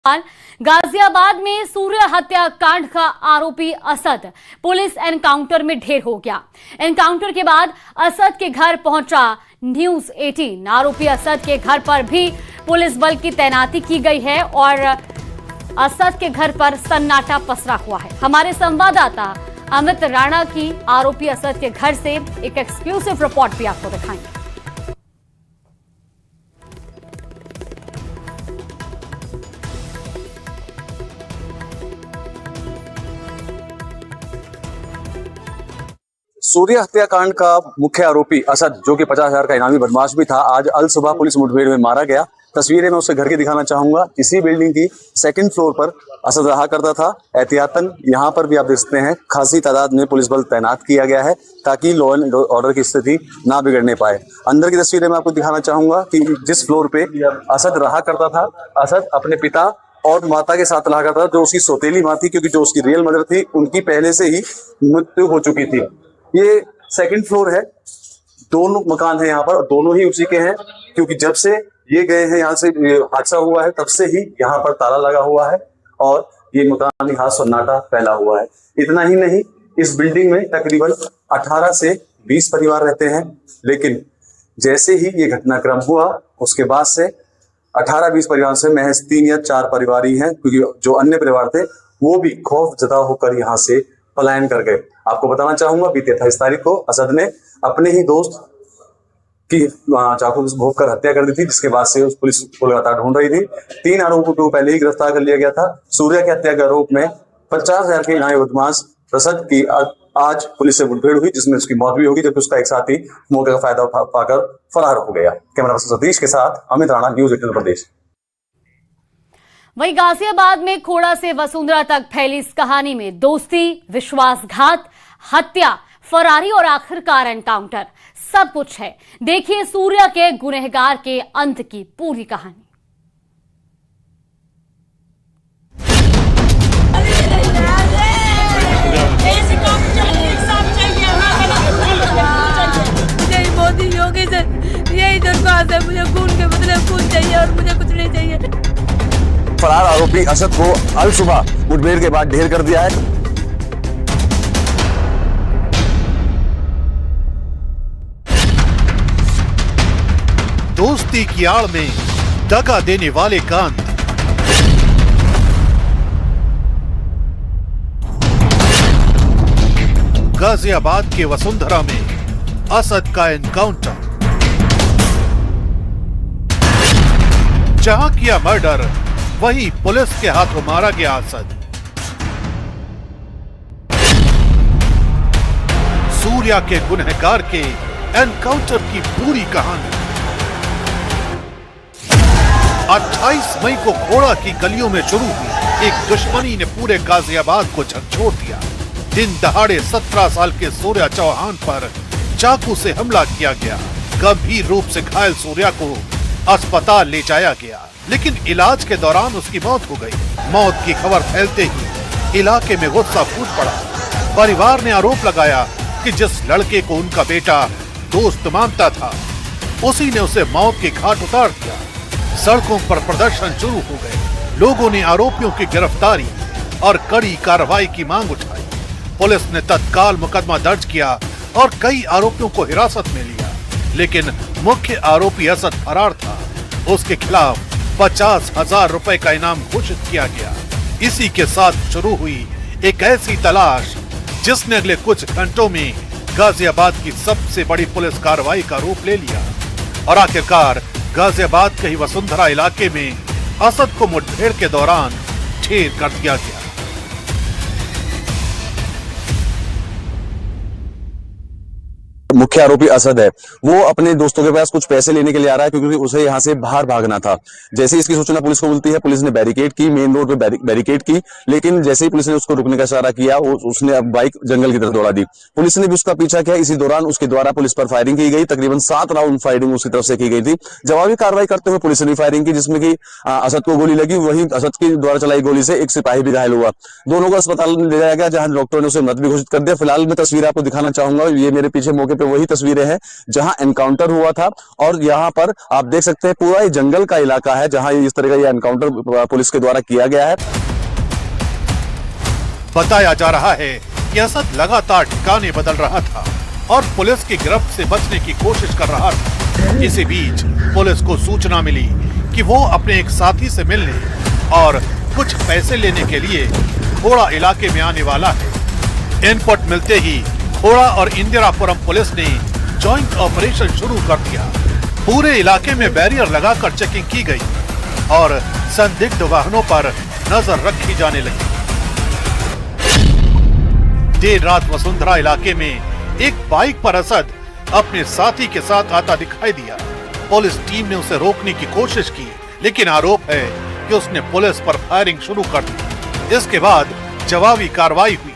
गाजियाबाद में सूर्य हत्याकांड का आरोपी असद पुलिस एनकाउंटर में ढेर हो गया। एनकाउंटर के बाद असद के घर पहुंचा न्यूज 18। आरोपी असद के घर पर भी पुलिस बल की तैनाती की गई है और असद के घर पर सन्नाटा पसरा हुआ है। हमारे संवाददाता अमित राणा की आरोपी असद के घर से एक एक्सक्लूसिव रिपोर्ट भी आपको दिखाएंगे। सूर्य हत्याकांड का मुख्य आरोपी असद, जो कि 50,000 का इनामी बदमाश भी था, आज अल सुबह पुलिस मुठभेड़ में मारा गया। तस्वीरें मैं उसके घर की दिखाना चाहूंगा। इसी बिल्डिंग की सेकंड फ्लोर पर असद रहा करता था। एहतियातन यहाँ पर भी आप देख सकते हैं खासी तादाद में पुलिस बल तैनात किया गया है ताकि लॉ एंड ऑर्डर की स्थिति ना बिगड़ने पाए। अंदर की तस्वीरें मैं आपको दिखाना चाहूंगा कि जिस फ्लोर पे असद रहा करता था, असद अपने पिता और माता के साथ रहा करता था, जो उसकी सौतेली माँ थी, क्योंकि जो उसकी रियल मदर थी उनकी पहले से ही मृत्यु हो चुकी थी। ये सेकंड फ्लोर है, दोनों मकान है यहाँ पर, दोनों ही उसी के हैं, क्योंकि जब से ये गए हैं यहाँ से हादसा हुआ है तब से ही यहाँ पर ताला लगा हुआ है और ये मकान यहाँ सन्नाटा फैला हुआ है। इतना ही नहीं, इस बिल्डिंग में तकरीबन 18 से 20 परिवार रहते हैं, लेकिन जैसे ही ये घटनाक्रम हुआ उसके बाद से 18-20 परिवार से महज 3 या 4 परिवार ही हैं, क्योंकि जो अन्य परिवार थे वो भी खौफ जदा होकर यहाँ से पलायन कर गए। आपको बताना चाहूंगा, बीते 28 तारीख को असद ने अपने ही दोस्त की चाकू से भोंक कर हत्या कर दी थी, जिसके बाद से पुलिस को लगातार ढूंढ रही थी। 3 आरोपों को पहले ही गिरफ्तार कर लिया गया था। सूर्य की हत्या के आरोप में 50,000 के इनामी बदमाश असद की आज पुलिस से मुठभेड़ हुई, जिसमें उसकी मौत भी होगी, जबकि उसका एक साथी मौके का फायदा पाकर फरार हो गया। कैमरा पर्सन सतीश के साथ अमित राणा, न्यूज 18 प्रदेश। वहीं गाजियाबाद में खोड़ा से वसुंधरा तक फैली इस कहानी में दोस्ती, विश्वासघात, हत्या, फरारी और आखिरकार एनकाउंटर सब कुछ है। देखिए सूर्य के गुनहगार के अंत की पूरी कहानी। मोदी योगी से यही दरख्वास्त है, मुझे खून के बदले खून चाहिए और मुझे कुछ नहीं चाहिए। फरार आरोपी असद को अल सुबह मुठभेड़ के बाद ढेर कर दिया है। दोस्ती की आड़ में दगा देने वाले का अंत। गाजियाबाद के वसुंधरा में असद का एनकाउंटर। जहां किया मर्डर वहीं पुलिस के हाथों मारा गया असद। सूर्या के गुनहगार के एनकाउंटर की पूरी कहानी। 28 मई को खोड़ा की गलियों में शुरू हुई एक दुश्मनी ने पूरे गाजियाबाद को झकझोर दिया। दिन दहाड़े 17 साल के सूर्या चौहान पर चाकू से हमला किया गया। गंभीर रूप से घायल सूर्या को अस्पताल ले जाया गया, लेकिन इलाज के दौरान उसकी मौत हो गई। मौत की खबर फैलते ही इलाके में गुस्सा फूट पड़ा। परिवार ने आरोप लगाया कि जिस लड़के को उनका बेटा दोस्त मानता था, उसी ने उसे मौत के घाट उतार दिया। सड़कों पर प्रदर्शन शुरू हो गए। लोगों ने आरोपियों की गिरफ्तारी और कड़ी कार्रवाई की मांग उठाई। पुलिस ने तत्काल मुकदमा दर्ज किया और कई आरोपियों को हिरासत में लिया, लेकिन मुख्य आरोपी असद फरार था। उसके खिलाफ 50,000 रुपए का इनाम घोषित किया गया। इसी के साथ शुरू हुई एक ऐसी तलाश जिसने अगले कुछ घंटों में गाजियाबाद की सबसे बड़ी पुलिस कार्रवाई का रूप ले लिया और आखिरकार गाजियाबाद के ही वसुंधरा इलाके में असद को मुठभेड़ के दौरान ढेर कर दिया गया। मुख्य आरोपी असद है, वो अपने दोस्तों के पास कुछ पैसे लेने के लिए आ रहा है, क्योंकि उसे यहाँ से बाहर भागना था। जैसे ही इसकी सूचना पुलिस को मिलती है, पुलिस ने बैरिकेड की, मेन रोड पे बैरिकेड की, लेकिन जैसे ही पुलिस ने उसको रुकने का इशारा किया, उसने अब बाइक जंगल की तरफ दौड़ा दी। पुलिस ने भी उसका पीछा किया। इसी दौरान उसके द्वारा पुलिस पर फायरिंग की गई। तकरीबन 7 राउंड फायरिंग उसकी तरफ से की गई थी। जवाबी कार्रवाई करते हुए पुलिस ने फायरिंग की, जिसमें कि असद को गोली लगी। वहीं असद के द्वारा चलाई गोली से एक सिपाही भी घायल हुआ। दोनों को अस्पताल ले जाया गया, जहां डॉक्टरों ने उसे मृत भी घोषित कर दिया। फिलहाल मैं तस्वीर आपको दिखाना चाहूंगा। ये मेरे पीछे मौके पे वही तस्वीरें हैं जहां एनकाउंटर हुआ था। और यहाँ पर आप देख सकते हैं पूरा जंगल का इलाका है जहां इस तरह का ये एनकाउंटर पुलिस के द्वारा किया गया है। बताया जा रहा है कि असद लगातार ठिकाने बदल रहा था और पुलिस की गिरफ्त से बचने की कोशिश कर रहा था। इसी बीच पुलिस को सूचना मिली कि वो अपने एक साथी से मिलने और कुछ पैसे लेने के लिए खोड़ा इलाके में आने वाला है। इनपुट मिलते ही खोड़ा और इंदिरापुरम पुलिस ने जॉइंट ऑपरेशन शुरू कर दिया। पूरे इलाके में बैरियर लगाकर चेकिंग की गई और संदिग्ध वाहनों पर नजर रखी जाने लगी। देर रात वसुंधरा इलाके में एक बाइक पर असद अपने साथी के साथ आता दिखाई दिया। पुलिस टीम ने उसे रोकने की कोशिश की, लेकिन आरोप है कि उसने पुलिस पर फायरिंग शुरू कर दी। इसके बाद जवाबी कार्रवाई हुई।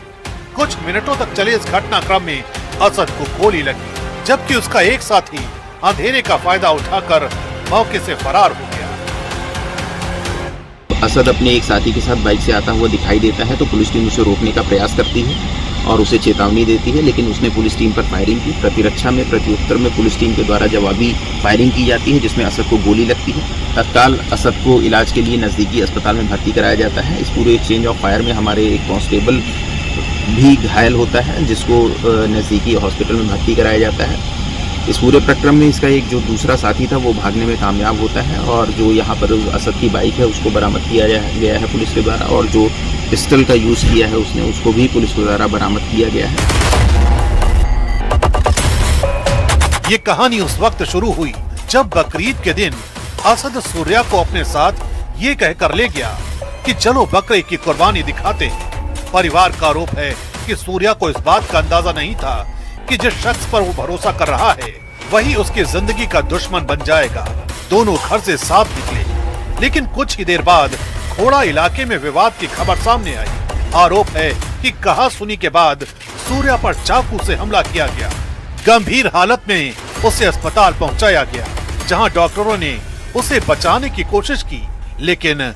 कुछ मिनटों तक चले इस घटनाक्रम में असद को गोली लगी, जबकि उसका एक साथी अंधेरे का फायदा उठाकर मौके से फरार हो गया। असद अपने एक साथी के साथ बाइक से आता हुआ दिखाई देता है तो पुलिस टीम उसे रोकने का प्रयास करती है और उसे चेतावनी देती है, लेकिन उसने पुलिस टीम पर फायरिंग की। प्रतिरक्षा में प्रत्युत्तर में पुलिस टीम के द्वारा जवाबी फायरिंग की जाती है, जिसमें असद को गोली लगती है। तत्काल असद को इलाज के लिए नज़दीकी अस्पताल में भर्ती कराया जाता है। इस पूरे एक्सचेंज ऑफ फायर में हमारे एक कांस्टेबल भी घायल होता है, जिसको नज़दीकी हॉस्पिटल में भर्ती कराया जाता है। इस पूरे प्रक्रम में इसका एक जो दूसरा साथी था वो भागने में कामयाब होता है और जो यहाँ पर असद की बाइक है उसको बरामद किया गया है पुलिस के द्वारा, और जो पिस्टल का यूज़ किया है उसने उसको भी पुलिस के द्वारा बरामद किया गया है। ये कहानी उस वक्त शुरू हुई जब बकरीद के दिन असद सूर्या को अपने साथ ये कहकर ले गया कि चलो बकरे की कुर्बानी दिखाते हैं। परिवार का आरोप है कि सूर्या को इस बात का अंदाजा नहीं था कि जिस शख्स पर वो भरोसा कर रहा है वही उसकी जिंदगी का दुश्मन बन जाएगा। दोनों घर से साफ निकले, लेकिन कुछ ही देर बाद खोड़ा इलाके में विवाद की खबर सामने आई। आरोप है कि कहासुनी के बाद सूर्या पर चाकू से हमला किया गया। गंभीर हालत में उसे अस्पताल पहुंचाया गया, जहां डॉक्टरों ने उसे बचाने की कोशिश की, लेकिन